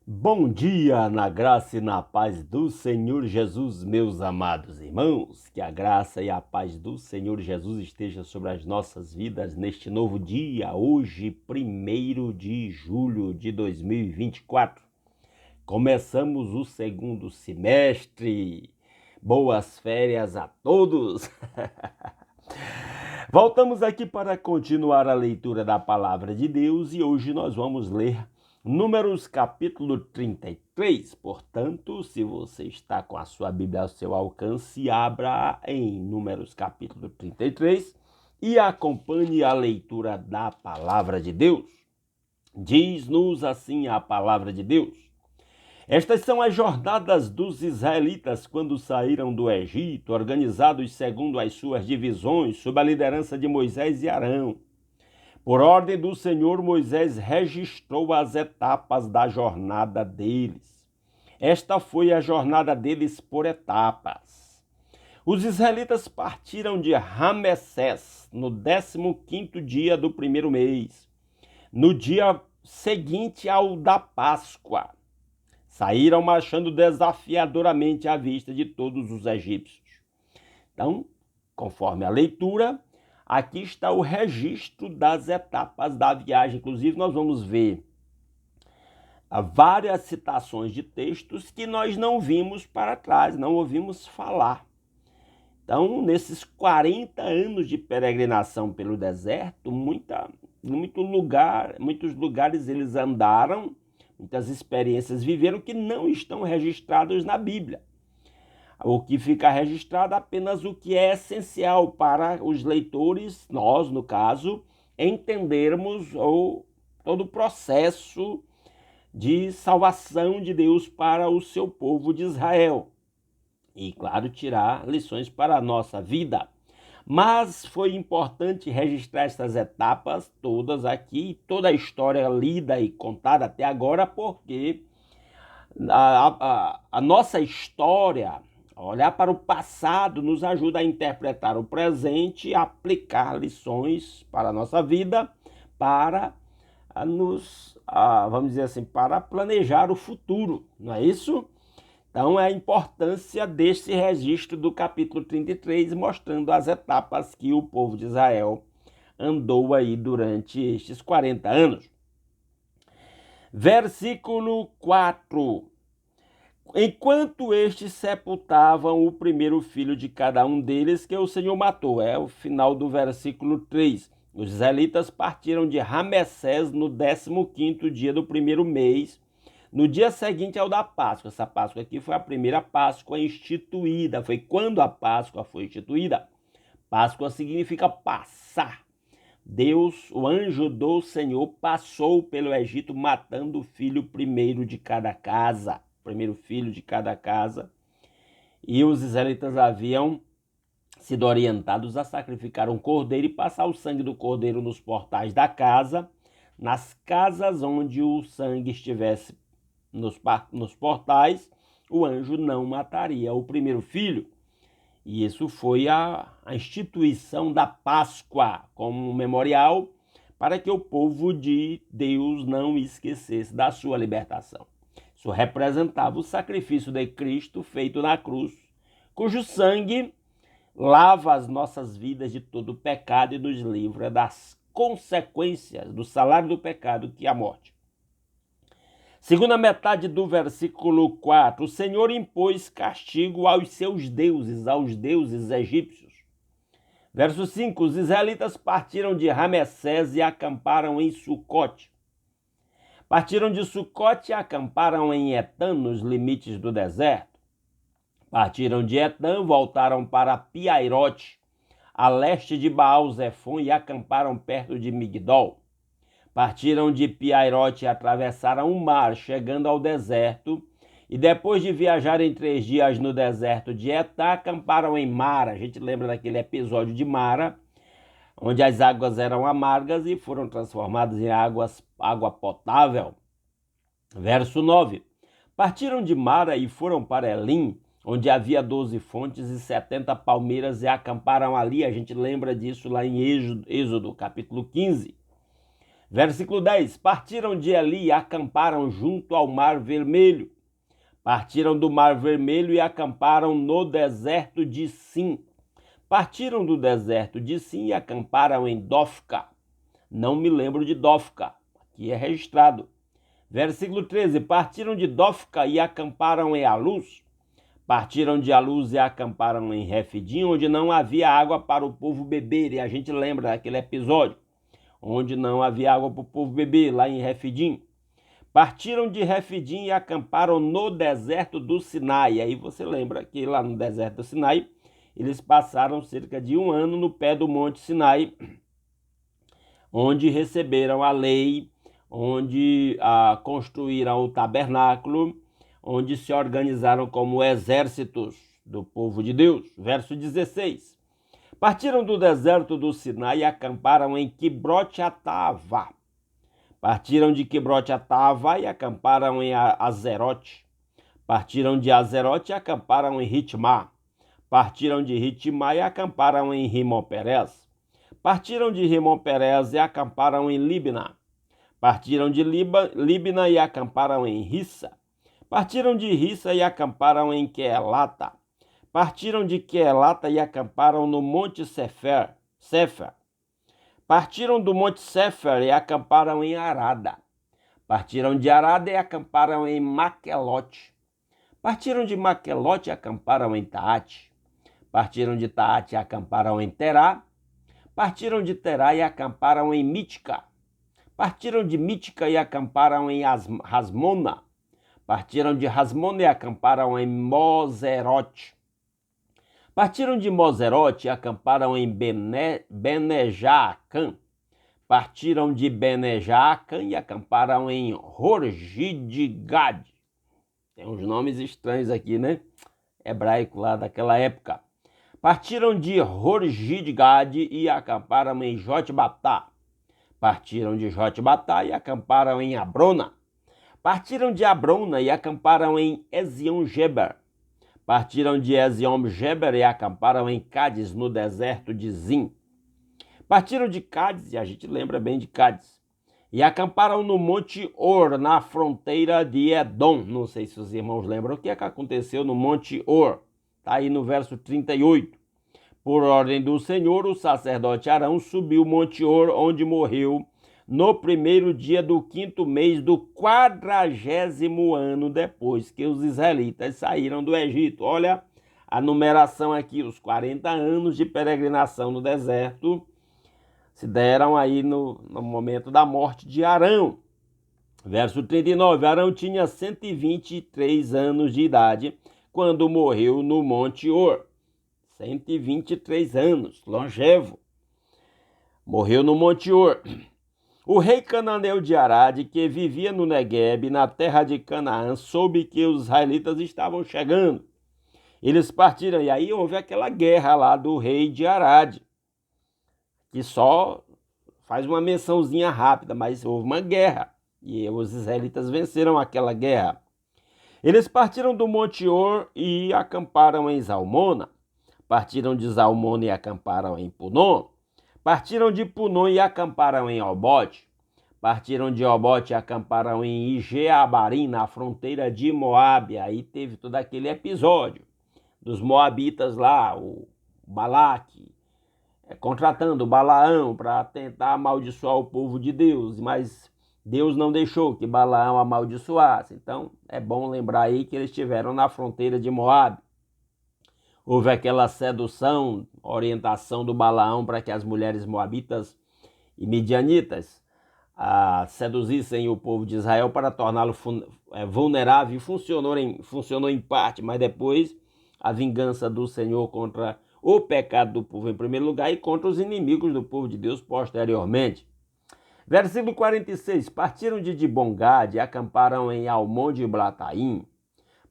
Bom dia, na graça e na paz do Senhor Jesus, meus amados irmãos. Que a graça e a paz do Senhor Jesus esteja sobre as nossas vidas neste novo dia, hoje, 1º de julho de 2024. Começamos o segundo semestre. Boas férias a todos! Voltamos aqui para continuar a leitura da Palavra de Deus e hoje nós vamos ler Números capítulo 33. Portanto, se você está com a sua Bíblia ao seu alcance, abra em Números capítulo 33 e acompanhe a leitura da Palavra de Deus. Diz-nos assim a Palavra de Deus: Estas são as jornadas dos israelitas quando saíram do Egito, organizados segundo as suas divisões, sob a liderança de Moisés e Arão. Por ordem do Senhor, Moisés registrou as etapas da jornada deles. Esta foi a jornada deles por etapas. Os israelitas partiram de Ramessés no 15º dia do primeiro mês, no dia seguinte ao da Páscoa. Saíram marchando desafiadoramente à vista de todos os egípcios. Então, conforme a leitura, aqui está o registro das etapas da viagem. Inclusive, nós vamos ver várias citações de textos que nós não vimos para trás, não ouvimos falar. Então, nesses 40 anos de peregrinação pelo deserto, muitos lugares eles andaram, muitas experiências viveram que não estão registrados na Bíblia. O que fica registrado é apenas o que é essencial para os leitores, nós, no caso, entendermos todo o processo de salvação de Deus para o seu povo de Israel. E, claro, tirar lições para a nossa vida. Mas foi importante registrar essas etapas todas aqui, toda a história lida e contada até agora, porque a nossa história, olhar para o passado, nos ajuda a interpretar o presente e aplicar lições para a nossa vida, para vamos dizer assim, para planejar o futuro, não é isso? Então, é a importância desse registro do capítulo 33, mostrando as etapas que o povo de Israel andou aí durante estes 40 anos. Versículo 4. Enquanto estes sepultavam o primeiro filho de cada um deles, que o Senhor matou. É o final do versículo 3. Os israelitas partiram de Ramessés no 15º dia do primeiro mês, no dia seguinte ao da Páscoa. Essa Páscoa aqui foi a primeira Páscoa instituída, foi quando a Páscoa foi instituída. Páscoa significa passar. Deus, o anjo do Senhor, passou pelo Egito matando o filho primeiro de cada casa. Primeiro filho de cada casa. E os israelitas haviam sido orientados a sacrificar um cordeiro e passar o sangue do cordeiro nos portais da casa, nas casas onde o sangue estivesse nos portais, o anjo não mataria o primeiro filho. E isso foi a instituição da Páscoa como um memorial para que o povo de Deus não esquecesse da sua libertação. Isso representava o sacrifício de Cristo feito na cruz, cujo sangue lava as nossas vidas de todo pecado e nos livra das consequências do salário do pecado, que é a morte. Segunda metade do versículo 4, o Senhor impôs castigo aos deuses egípcios. Verso 5, os israelitas partiram de Ramessés e acamparam em Sucote. Partiram de Sucote e acamparam em Etã, nos limites do deserto. Partiram de Etã, voltaram para Piairote, a leste de Baal-Zefon, e acamparam perto de Migdol. Partiram de Piairote e atravessaram o mar, chegando ao deserto, e depois de viajarem 3 dias no deserto de Etá, acamparam em Mara. A gente lembra daquele episódio de Mara, onde as águas eram amargas e foram transformadas em água potável. Verso 9. Partiram de Mara e foram para Elim, onde havia 12 fontes e 70 palmeiras, e acamparam ali. A gente lembra disso lá em Êxodo capítulo 15. Versículo 10. Partiram de Eli e acamparam junto ao Mar Vermelho. Partiram do Mar Vermelho e acamparam no deserto de Sim. Partiram do deserto de Sim e acamparam em Dofca. Não me lembro de Dofca. Aqui é registrado. Versículo 13. Partiram de Dofca e acamparam em Aluz. Partiram de Aluz e acamparam em Refidim, onde não havia água para o povo beber. E a gente lembra daquele episódio, onde não havia água para o povo beber, lá em Refidim. Partiram de Refidim e acamparam no deserto do Sinai. Aí você lembra que lá no deserto do Sinai, eles passaram cerca de 1 ano no pé do Monte Sinai, onde receberam a lei, onde construíram o tabernáculo, onde se organizaram como exércitos do povo de Deus. Verso 16. Partiram do deserto do Sinai e acamparam em Quibrote-Atava. Partiram de Quibrote-Atava e acamparam em Azerote. Partiram de Azerote e acamparam em Ritmá. Partiram de Ritmá e acamparam em Rimon-Perez. Partiram de Rimon-Perez e acamparam em Libna. Partiram de Libna e acamparam em Rissa. Partiram de Rissa e acamparam em Quelata. Partiram de Quelata e acamparam no Monte Sefer. Partiram do Monte Sefer e acamparam em Arada. Partiram de Arada e acamparam em Maquelote. Partiram de Maquelote e acamparam em Taate. Partiram de Taate e acamparam em Terá. Partiram de Terá e acamparam em Mítica. Partiram de Mítica e acamparam em Rasmona. Partiram de Rasmona e acamparam em Moserote. Partiram de Moserote e acamparam em Bene-Jaacã. Partiram de Bene-Jaacã e acamparam em Horgidgad. Tem uns nomes estranhos aqui, né? Hebraico lá daquela época. Partiram de Horgidgad e acamparam em Jotbatá. Partiram de Jotbatá e acamparam em Abrona. Partiram de Abrona e acamparam em Ezion-Geber. Partiram de Ezion-Geber e acamparam em Cádiz, no deserto de Zim. Partiram de Cádiz, e a gente lembra bem de Cádiz, e acamparam no Monte Or, na fronteira de Edom. Não sei se os irmãos lembram o que aconteceu no Monte Or. Está aí no verso 38. Por ordem do Senhor, o sacerdote Arão subiu o Monte Or, onde morreu no primeiro dia do 5º mês do 40º ano depois que os israelitas saíram do Egito. Olha a numeração aqui, os 40 anos de peregrinação no deserto se deram aí no momento da morte de Arão. Verso 39, Arão tinha 123 anos de idade quando morreu no Monte Or. 123 anos, longevo. Morreu no Monte Or. O rei cananeu de Arade, que vivia no Neguebe, na terra de Canaã, soube que os israelitas estavam chegando. Eles partiram, e aí houve aquela guerra lá do rei de Arade, que só faz uma mençãozinha rápida, mas houve uma guerra, e os israelitas venceram aquela guerra. Eles partiram do Monte Or e acamparam em Zalmona. Partiram de Zalmona e acamparam em Punon. Partiram de Punon e acamparam em Obote. Partiram de Obote e acamparam em Ijeabarim, na fronteira de Moabe. Aí teve todo aquele episódio dos moabitas lá, o Balaque, contratando Balaão para tentar amaldiçoar o povo de Deus, mas Deus não deixou que Balaão amaldiçoasse. Então é bom lembrar aí que eles estiveram na fronteira de Moabe. Houve aquela sedução, orientação do Balaão para que as mulheres moabitas e midianitas seduzissem o povo de Israel para torná-lo vulnerável. E funcionou em parte, mas depois a vingança do Senhor contra o pecado do povo em primeiro lugar e contra os inimigos do povo de Deus posteriormente. Versículo 46. Partiram de Dibongade e acamparam em Almon-de-Blataim.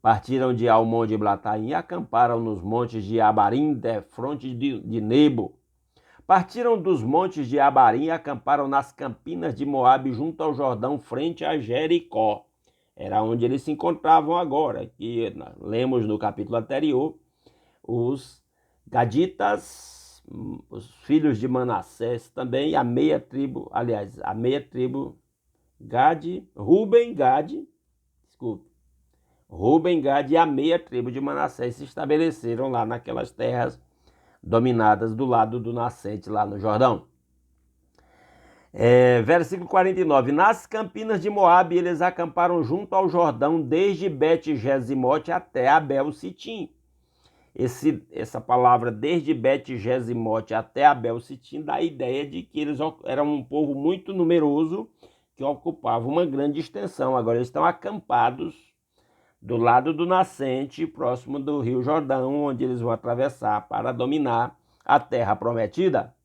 Partiram de Almon-de-Blataim e acamparam nos montes de Abarim, defronte de Nebo. Partiram dos montes de Abarim e acamparam nas campinas de Moabe, junto ao Jordão, frente a Jericó. Era onde eles se encontravam agora, que lemos no capítulo anterior, os gaditas, os filhos de Manassés também, a meia tribo, Gade, Ruben, Gade, e a meia tribo de Manassés se estabeleceram lá naquelas terras dominadas do lado do nascente, lá no Jordão. Versículo 49. Nas campinas de Moabe eles acamparam junto ao Jordão, desde Bet-Gesimote até Abel-Sitim. Essa palavra desde Bet-Gesimote até Abel-Sitim dá a ideia de que eles eram um povo muito numeroso que ocupava uma grande extensão. Agora eles estão acampados do lado do nascente, próximo do rio Jordão, onde eles vão atravessar para dominar a terra prometida.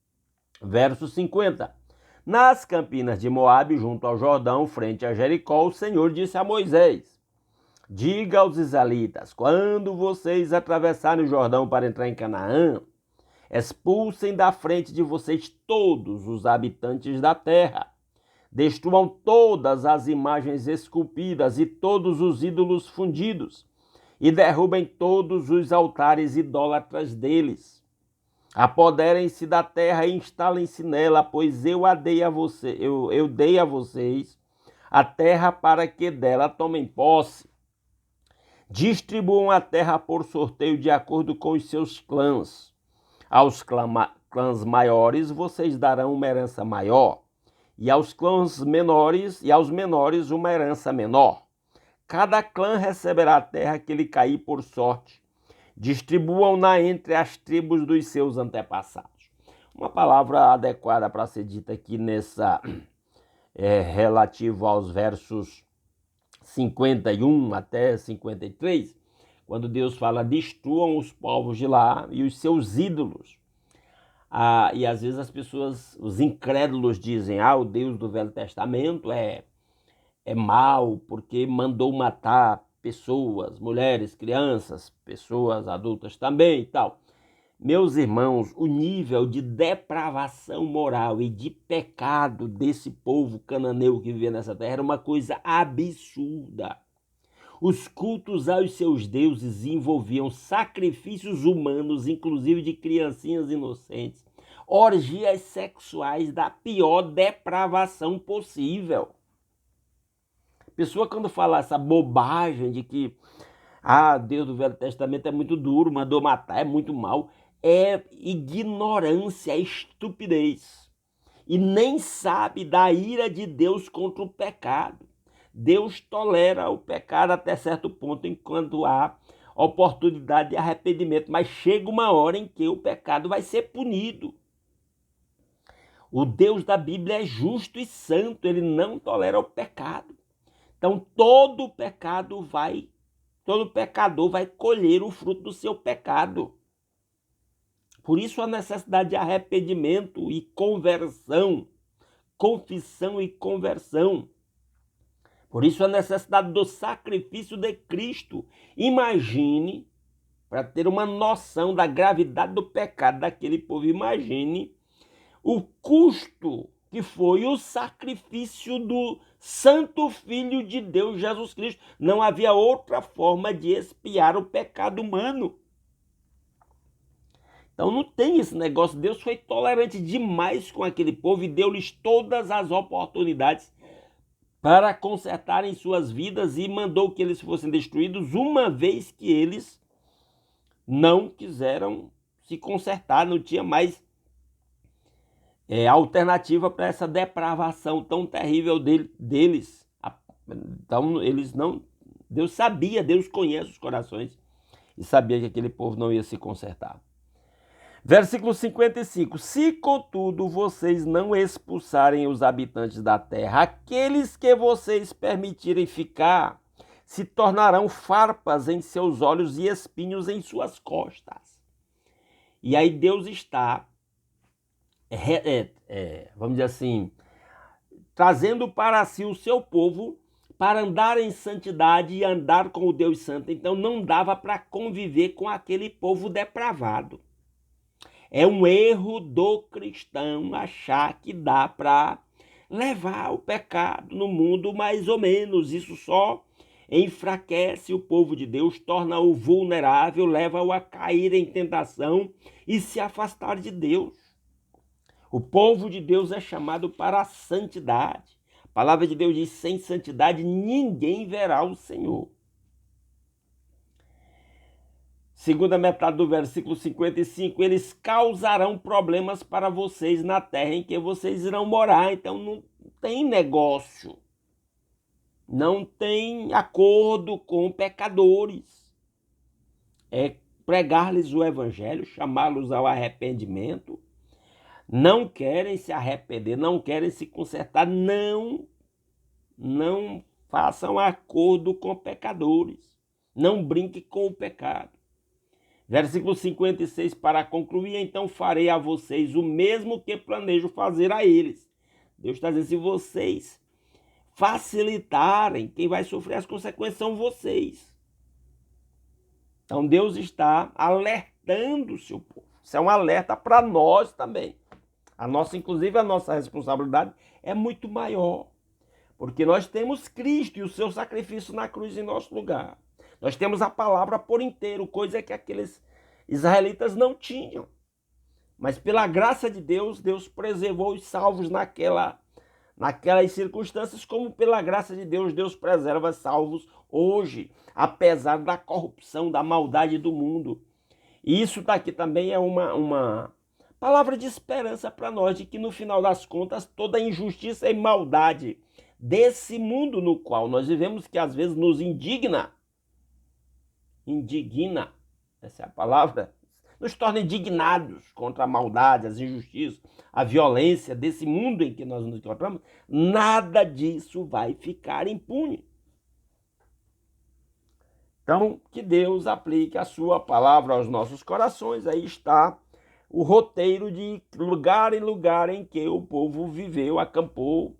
Verso 50. Nas campinas de Moabe, junto ao Jordão, frente a Jericó, o Senhor disse a Moisés: diga aos israelitas, quando vocês atravessarem o Jordão para entrar em Canaã, expulsem da frente de vocês todos os habitantes da terra. Destruam todas as imagens esculpidas e todos os ídolos fundidos, e derrubem todos os altares idólatras deles. Apoderem-se da terra e instalem-se nela, pois eu dei a vocês a terra para que dela tomem posse. Distribuam a terra por sorteio de acordo com os seus clãs. Aos clãs maiores vocês darão uma herança maior, e aos clãs menores uma herança menor. Cada clã receberá a terra que lhe cair por sorte. Distribuam-na entre as tribos dos seus antepassados. Uma palavra adequada para ser dita aqui relativo aos versos 51 até 53, quando Deus fala, destruam os povos de lá e os seus ídolos. E às vezes as pessoas, os incrédulos dizem, o Deus do Velho Testamento é mau porque mandou matar pessoas, mulheres, crianças, pessoas adultas também e tal. Meus irmãos, o nível de depravação moral e de pecado desse povo cananeu que vivia nessa terra era uma coisa absurda. Os cultos aos seus deuses envolviam sacrifícios humanos, inclusive de criancinhas inocentes, orgias sexuais da pior depravação possível. Pessoa quando fala essa bobagem de que Deus do Velho Testamento é muito duro, mandou matar, é muito mal, é ignorância, é estupidez. E nem sabe da ira de Deus contra o pecado. Deus tolera o pecado até certo ponto, enquanto há oportunidade de arrependimento, mas chega uma hora em que o pecado vai ser punido. O Deus da Bíblia é justo e santo, ele não tolera o pecado. Então todo pecador vai colher o fruto do seu pecado. Por isso a necessidade de arrependimento e conversão, confissão e conversão. Por isso a necessidade do sacrifício de Cristo. Imagine, para ter uma noção da gravidade do pecado daquele povo, imagine o custo que foi o sacrifício do Santo Filho de Deus, Jesus Cristo. Não havia outra forma de expiar o pecado humano. Então não tem esse negócio. Deus foi tolerante demais com aquele povo e deu-lhes todas as oportunidades para consertarem suas vidas e mandou que eles fossem destruídos, uma vez que eles não quiseram se consertar, não tinha mais alternativa para essa depravação tão terrível deles. Então eles não... Deus sabia, Deus conhece os corações e sabia que aquele povo não ia se consertar. Versículo 55. Se, contudo, vocês não expulsarem os habitantes da terra, aqueles que vocês permitirem ficar se tornarão farpas em seus olhos e espinhos em suas costas. E aí Deus está, vamos dizer assim, trazendo para si o seu povo para andar em santidade e andar com o Deus Santo. Então não dava para conviver com aquele povo depravado. É um erro do cristão achar que dá para levar o pecado no mundo mais ou menos. Isso só enfraquece o povo de Deus, torna-o vulnerável, leva-o a cair em tentação e se afastar de Deus. O povo de Deus é chamado para a santidade. A palavra de Deus diz: sem santidade ninguém verá o Senhor. Segunda metade do versículo 55, eles causarão problemas para vocês na terra em que vocês irão morar. Então não tem negócio, não tem acordo com pecadores. É pregar-lhes o evangelho, chamá-los ao arrependimento. Não querem se arrepender, não querem se consertar, não façam acordo com pecadores. Não brinque com o pecado. Versículo 56, para concluir, então farei a vocês o mesmo que planejo fazer a eles. Deus está dizendo, se vocês facilitarem, quem vai sofrer as consequências são vocês. Então Deus está alertando o seu povo. Isso é um alerta para nós também. Inclusive a nossa responsabilidade é muito maior. Porque nós temos Cristo e o seu sacrifício na cruz em nosso lugar. Nós temos a palavra por inteiro, coisa que aqueles israelitas não tinham. Mas pela graça de Deus, Deus preservou os salvos naquelas circunstâncias, como pela graça de Deus, Deus preserva salvos hoje, apesar da corrupção, da maldade do mundo. E isso daqui também é uma palavra de esperança para nós, de que no final das contas, toda injustiça e maldade desse mundo no qual nós vivemos, que às vezes nos indigna, essa é a palavra, nos torna indignados contra a maldade, as injustiças, a violência desse mundo em que nós nos encontramos, nada disso vai ficar impune. Então, que Deus aplique a sua palavra aos nossos corações. Aí está o roteiro de lugar em lugar em que o povo viveu, acampou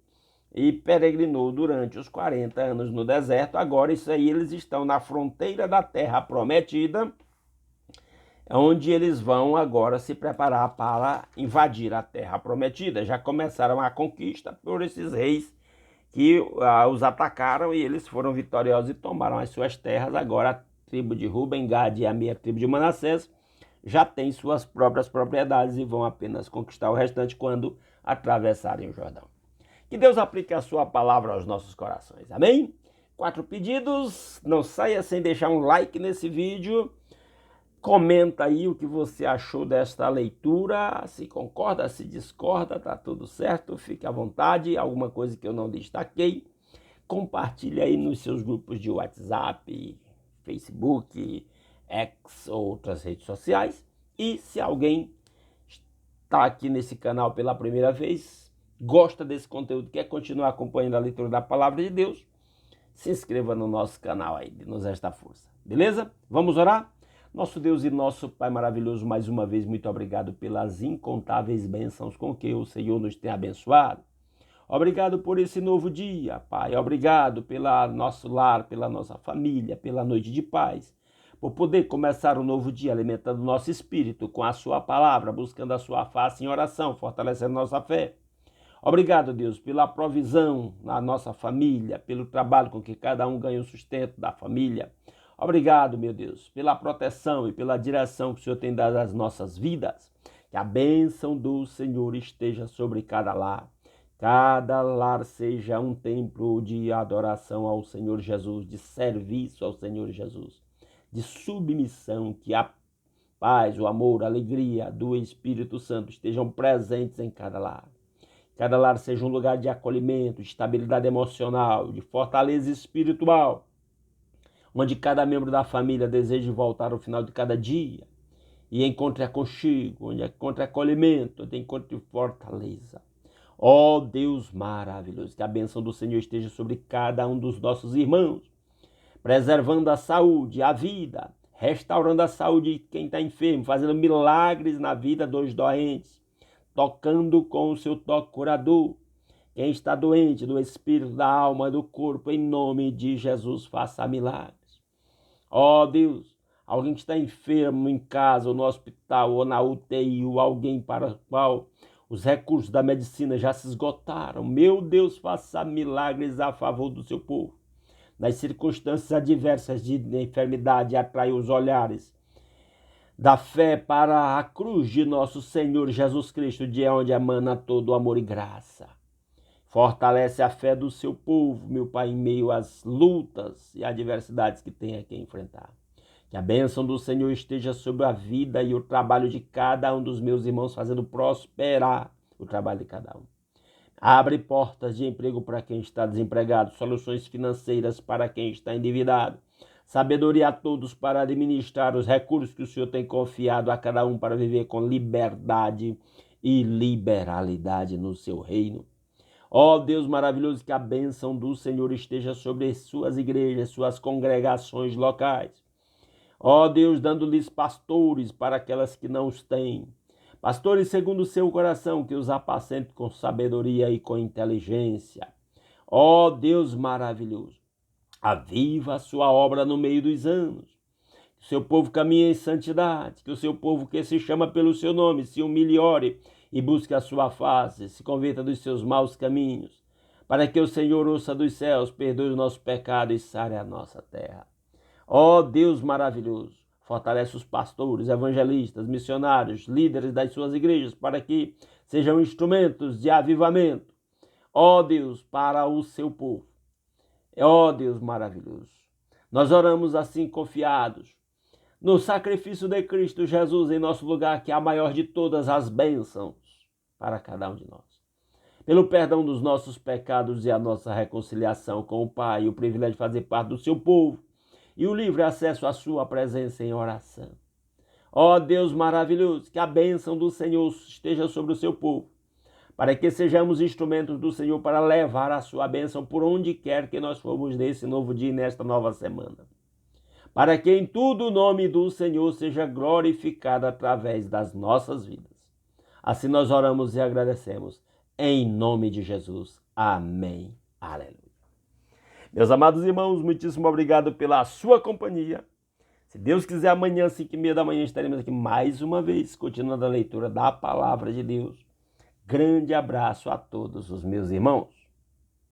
e peregrinou durante os 40 anos no deserto. Agora isso aí, eles estão na fronteira da terra prometida, onde eles vão agora se preparar para invadir a terra prometida. Já começaram a conquista por esses reis que os atacaram e eles foram vitoriosos e tomaram as suas terras. Agora a tribo de Ruben, Gad e a meia tribo de Manassés já têm suas próprias propriedades e vão apenas conquistar o restante quando atravessarem o Jordão. Que Deus aplique a sua palavra aos nossos corações. Amém? 4 pedidos. Não saia sem deixar um like nesse vídeo. Comenta aí o que você achou desta leitura. Se concorda, se discorda, tá tudo certo. Fique à vontade. Alguma coisa que eu não destaquei, compartilhe aí nos seus grupos de WhatsApp, Facebook, X ou outras redes sociais. E se alguém está aqui nesse canal pela primeira vez, gosta desse conteúdo, quer continuar acompanhando a leitura da palavra de Deus, se inscreva no nosso canal aí, nos esta força. Beleza? Vamos orar? Nosso Deus e nosso Pai maravilhoso, mais uma vez, muito obrigado pelas incontáveis bênçãos com que o Senhor nos tem abençoado. Obrigado por esse novo dia, Pai. Obrigado pelo nosso lar, pela nossa família, pela noite de paz. Por poder começar um novo dia alimentando o nosso espírito com a sua palavra, buscando a sua face em oração, fortalecendo nossa fé. Obrigado, Deus, pela provisão na nossa família, pelo trabalho com que cada um ganha o sustento da família. Obrigado, meu Deus, pela proteção e pela direção que o Senhor tem dado às nossas vidas. Que a bênção do Senhor esteja sobre cada lar. Cada lar seja um templo de adoração ao Senhor Jesus, de serviço ao Senhor Jesus, de submissão, que a paz, o amor, a alegria do Espírito Santo estejam presentes em cada lar. Cada lar seja um lugar de acolhimento, de estabilidade emocional, de fortaleza espiritual, onde cada membro da família deseje voltar ao final de cada dia e encontre aconchego, onde encontre acolhimento, onde encontre fortaleza. Ó Deus maravilhoso, que a bênção do Senhor esteja sobre cada um dos nossos irmãos, preservando a saúde, a vida, restaurando a saúde de quem está enfermo, fazendo milagres na vida dos doentes, tocando com o seu toque curador. Quem está doente do espírito, da alma e do corpo, em nome de Jesus, faça milagres. Ó Deus, alguém que está enfermo em casa, ou no hospital, ou na UTI, ou alguém para o qual os recursos da medicina já se esgotaram. Meu Deus, faça milagres a favor do seu povo. nas circunstâncias adversas de enfermidade, atrai os olhares da fé para a cruz de nosso Senhor Jesus Cristo, de onde emana todo amor e graça. Fortalece a fé do seu povo, meu Pai, em meio às lutas e adversidades que tem que enfrentar. Que a bênção do Senhor esteja sobre a vida e o trabalho de cada um dos meus irmãos, fazendo prosperar o trabalho de cada um. Abre portas de emprego para quem está desempregado, soluções financeiras para quem está endividado, sabedoria a todos para administrar os recursos que o Senhor tem confiado a cada um para viver com liberdade e liberalidade no seu reino. Ó Deus maravilhoso, que a bênção do Senhor esteja sobre suas igrejas, suas congregações locais. Ó Deus, dando-lhes pastores para aquelas que não os têm. Pastores segundo o seu coração, que os apacente com sabedoria e com inteligência. Ó Deus maravilhoso, aviva a sua obra no meio dos anos. Que o seu povo caminhe em santidade, que o seu povo que se chama pelo seu nome se humilhe, ore e busque a sua face, se converta dos seus maus caminhos, para que o Senhor ouça dos céus, perdoe o nosso pecado e sare a nossa terra. Ó Deus maravilhoso, fortalece os pastores, evangelistas, missionários, líderes das suas igrejas, para que sejam instrumentos de avivamento. Ó Deus, para o seu povo. Ó Deus maravilhoso. Nós oramos assim confiados no sacrifício de Cristo Jesus em nosso lugar, que é a maior de todas as bênçãos para cada um de nós. Pelo perdão dos nossos pecados e a nossa reconciliação com o Pai, e o privilégio de fazer parte do seu povo, e o livre acesso à sua presença em oração. Ó Deus maravilhoso, que a bênção do Senhor esteja sobre o seu povo, para que sejamos instrumentos do Senhor para levar a sua bênção por onde quer que nós formos nesse novo dia e nesta nova semana. Para que em tudo o nome do Senhor seja glorificado através das nossas vidas. Assim nós oramos e agradecemos, em nome de Jesus. Amém. Aleluia. Meus amados irmãos, muitíssimo obrigado pela sua companhia. Se Deus quiser, amanhã, 5h30 da manhã, estaremos aqui mais uma vez, continuando a leitura da Palavra de Deus. Grande abraço a todos os meus irmãos.